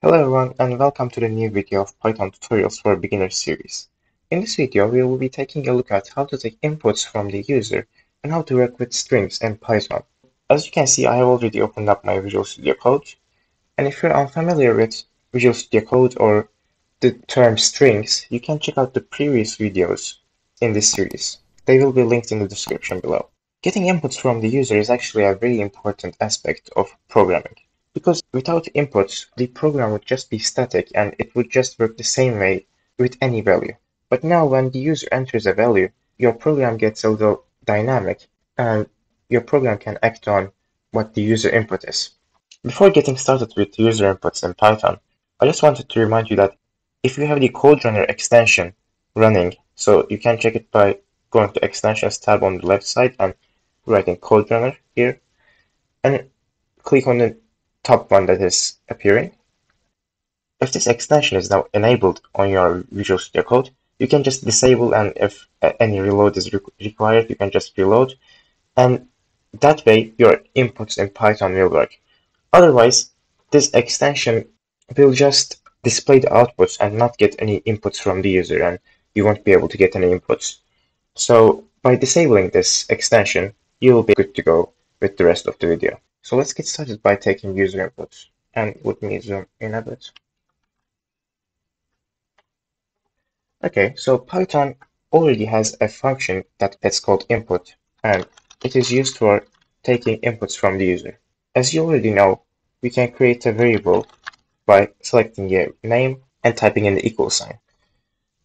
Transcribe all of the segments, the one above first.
Hello everyone and welcome to the new video of Python tutorials for beginners series. In this video we will be taking a look at how to take inputs from the user and how to work with strings in Python. As you can see, I have already opened up my Visual Studio Code, and if you're unfamiliar with Visual Studio Code or the term strings, you can check out the previous videos in this series. They will be linked in the description below. Getting inputs from the user is actually a very important aspect of programming, because without inputs, the program would just be static and it would just work the same way with any value. But now when the user enters a value, your program gets a little dynamic and your program can act on what the user input is. Before getting started with user inputs in Python, I just wanted to remind you that if you have the CodeRunner extension running, so you can check it by going to Extensions tab on the left side and writing CodeRunner here, and click on the top one that is appearing. If this extension is now enabled on your Visual Studio Code, you can just disable, and if any reload is required, you can just reload, and that way your inputs in Python will work. Otherwise, this extension will just display the outputs and not get any inputs from the user, and you won't be able to get any inputs. So by disabling this extension, you will be good to go with the rest of the video. So let's get started by taking user inputs, and let me zoom in a bit. Okay, so Python already has a function that's called input, and it is used for taking inputs from the user. As you already know, we can create a variable by selecting a name and typing in the equal sign.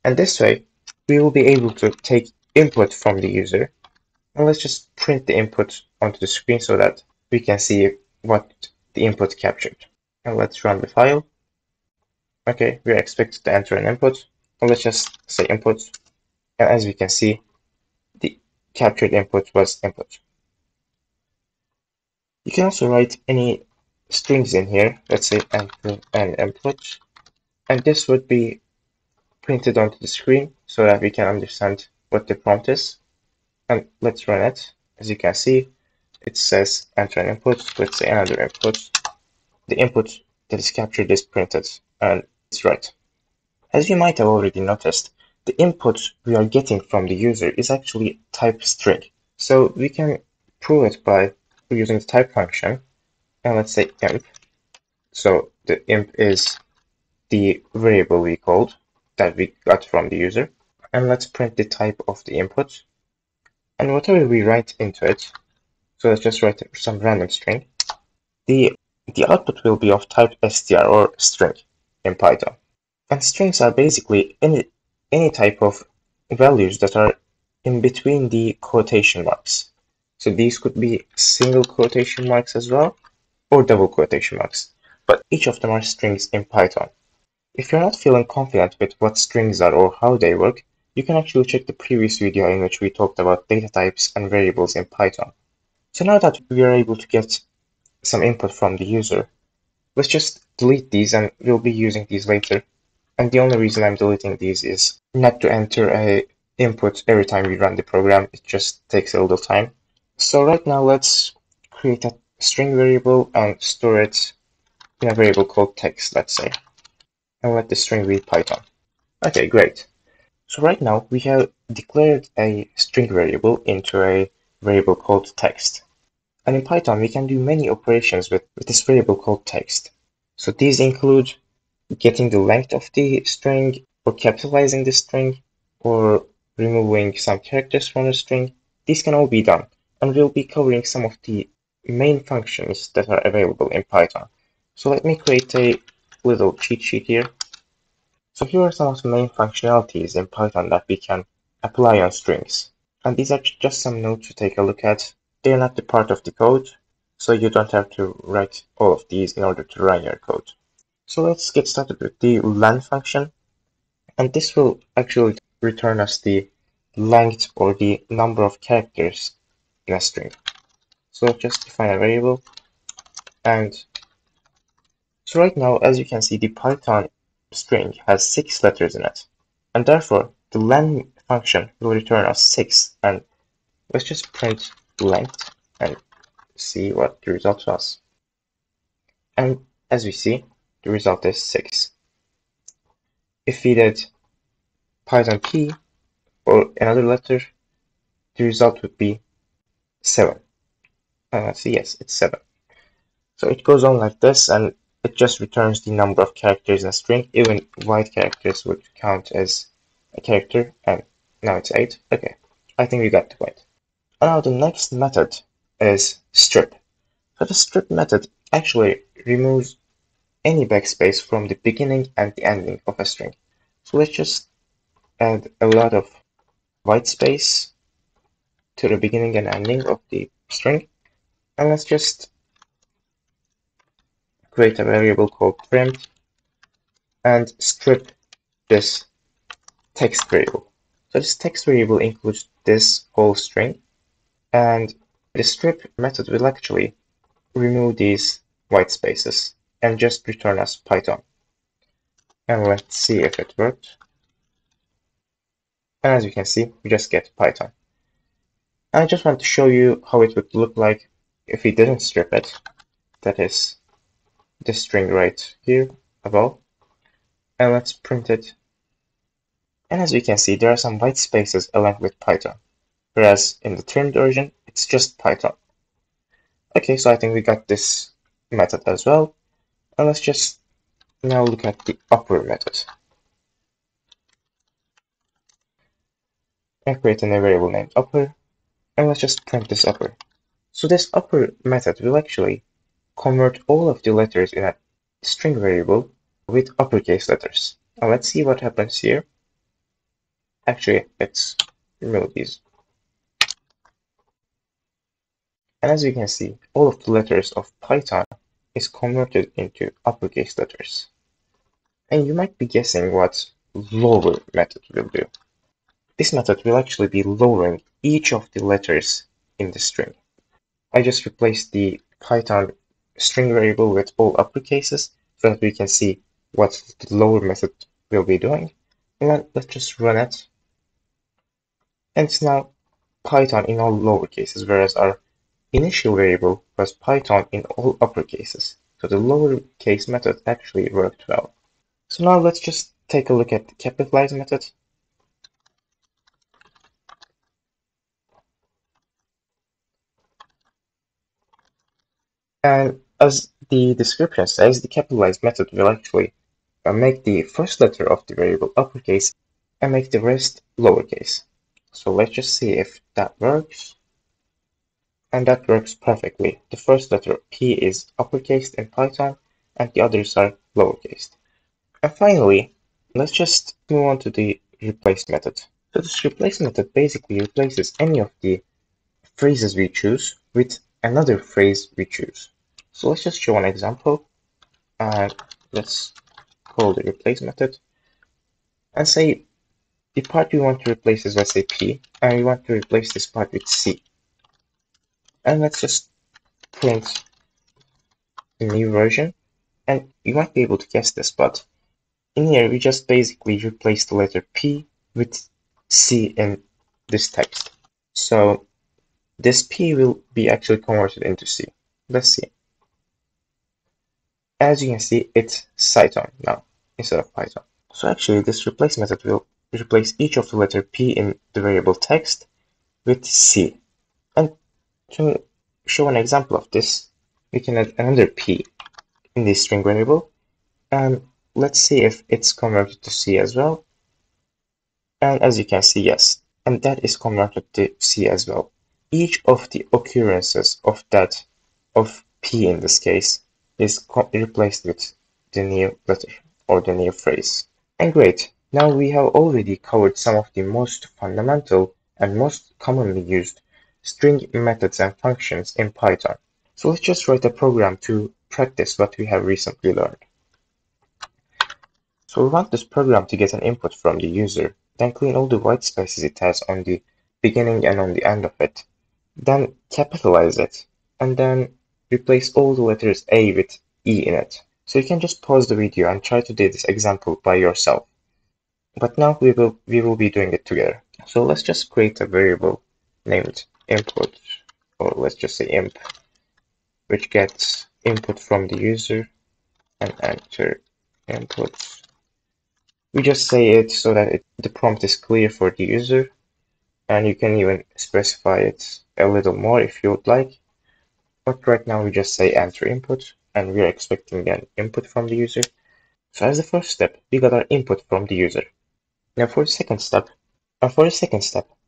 And this way, we will be able to take input from the user. And let's just print the input onto the screen so that we can see what the input captured. And let's run the file. Okay, we are expected to enter an input. And let's just say input. And as we can see, the captured input was input. You can also write any strings in here. Let's say enter an input. And this would be printed onto the screen so that we can understand what the prompt is. And let's run it. As you can see, it says enter an input. Let's say another input. The input that is captured is printed, and it's right. As you might have already noticed, the input we are getting from the user is actually type string. So we can prove it by using the type function, and let's say imp. So the imp is the variable we called that we got from the user. And let's print the type of the input. And whatever we write into it, so let's just write some random string, the output will be of type str or string in Python. And strings are basically any type of values that are in between the quotation marks. So these could be single quotation marks as well, or double quotation marks, but each of them are strings in Python. If you're not feeling confident with what strings are or how they work, you can actually check the previous video in which we talked about data types and variables in Python. So now that we are able to get some input from the user, let's just delete these, and we'll be using these later. And the only reason I'm deleting these is not to enter a input every time we run the program. It just takes a little time. So right now let's create a string variable and store it in a variable called text, let's say. And let the string be Python. Okay, great. So right now we have declared a string variable into a variable called text. And in Python we can do many operations with this variable called text. So these include getting the length of the string, or capitalizing the string, or removing some characters from the string. These can all be done, and we'll be covering some of the main functions that are available in Python. So let me create a little cheat sheet here. So here are some of the main functionalities in Python that we can apply on strings. And these are just some notes to take a look at. They are not the part of the code, so you don't have to write all of these in order to run your code. So let's get started with the len function. And this will actually return us the length or the number of characters in a string. So let's just define a variable. And so right now, as you can see, the Python string has 6 letters in it, and therefore the len function will return us 6. And let's just print length and see what the result was. And as we see, the result is 6. If we did Python P or another letter, the result would be 7. Let's see, yes, it's 7. So it goes on like this, and it just returns the number of characters in a string. Even white characters would count as a character, and now it's 8. Okay, I think we got the point. Now the next method is strip. So the strip method actually removes any backspace from the beginning and the ending of a string. So let's just add a lot of white space to the beginning and ending of the string, and let's just create a variable called print and strip this text variable. So this text variable includes this whole string, and the strip method will actually remove these white spaces and just return us Python. And let's see if it worked. And as you can see, we just get Python. And I just want to show you how it would look like if we didn't strip it. That is this string right here above. And let's print it. And as we can see, there are some white spaces along with Python, whereas in the trimmed version, it's just Python. Okay, so I think we got this method as well. And let's just now look at the upper method. And create a new variable named upper. And let's just print this upper. So this upper method will actually convert all of the letters in a string variable with uppercase letters. Now let's see what happens here. Actually, let's remove these. And as you can see, all of the letters of Python is converted into uppercase letters. And you might be guessing what lower method will do. This method will actually be lowering each of the letters in the string. I just replaced the Python string variable with all uppercases so that we can see what the lower method will be doing. And then let's just run it. And it's now Python in all lowercases, whereas our initial variable was Python in all uppercases. So the lowercase method actually worked well. So now let's just take a look at the capitalize method. And as the description says, the capitalize method will actually make the first letter of the variable uppercase and make the rest lowercase. So let's just see if that works. And that works perfectly. The first letter P is uppercase in Python and the others are lowercase. And finally, let's just move on to the replace method. So this replace method basically replaces any of the phrases we choose with another phrase we choose. So let's just show an example. Let's call the replace method and say the part we want to replace is, let's say, P, and we want to replace this part with C. And let's just print a new version. And you might be able to guess this, but in here we just basically replace the letter P with C in this text. So this P will be actually converted into C. Let's see. As you can see, it's Python now instead of Python. So actually, this replace method will replace each of the letter P in the variable text with C. And to show an example of this, we can add another P in this string variable. And let's see if it's converted to C as well. And as you can see, yes, and that is converted to C as well. Each of the occurrences of P in this case is replaced with the new letter or the new phrase. And great, now we have already covered some of the most fundamental and most commonly used string methods and functions in Python. So let's just write a program to practice what we have recently learned. So we want this program to get an input from the user, then clean all the white spaces it has on the beginning and on the end of it, then capitalize it, and then replace all the letters A with E in it. So you can just pause the video and try to do this example by yourself. But now we will be doing it together. So let's just create a variable named input, or let's just say imp, which gets input from the user. and enter inputs. We just say it so that the prompt is clear for the user, and you can even specify it a little more if you would like. But right now we just say enter input, and we are expecting an input from the user. So as the first step, we got our input from the user. Now for the second step,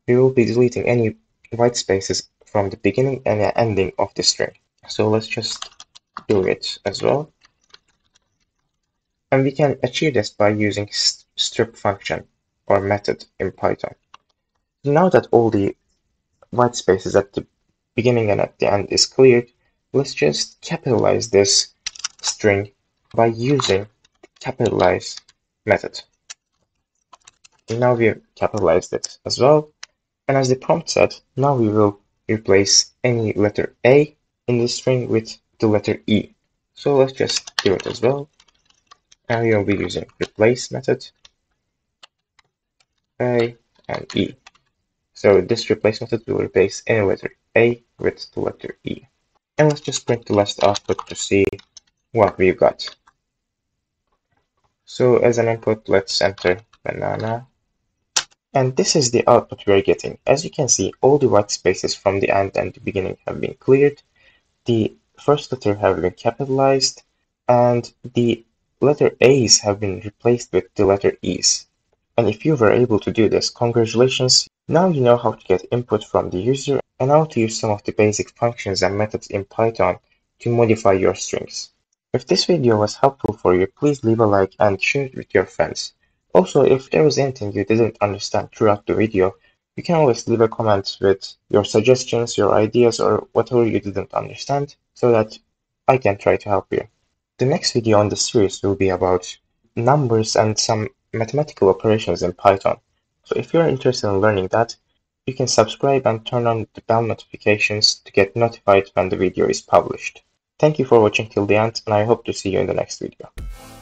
we will be deleting any white spaces from the beginning and the ending of the string. So let's just do it as well. And we can achieve this by using strip function or method in Python. Now that all the white spaces at the beginning and at the end is cleared, let's just capitalize this string by using the capitalize method. And now we have capitalized it as well. And as the prompt said, now we will replace any letter A in the string with the letter E. So let's just do it as well. And we will be using replace method, A and E. So this replace method will replace any letter A with the letter E. And let's just print the last output to see what we've got. So as an input, let's enter banana. And this is the output we're getting. As you can see, all the white spaces from the end and the beginning have been cleared. The first letter have been capitalized, and the letter A's have been replaced with the letter E's. And if you were able to do this, congratulations! Now you know how to get input from the user and how to use some of the basic functions and methods in Python to modify your strings. If this video was helpful for you, please leave a like and share it with your friends. Also, if there was anything you didn't understand throughout the video, you can always leave a comment with your suggestions, your ideas, or whatever you didn't understand so that I can try to help you. The next video on the series will be about numbers and some mathematical operations in Python. So if you're interested in learning that, you can subscribe and turn on the bell notifications to get notified when the video is published. Thank you for watching till the end, and I hope to see you in the next video.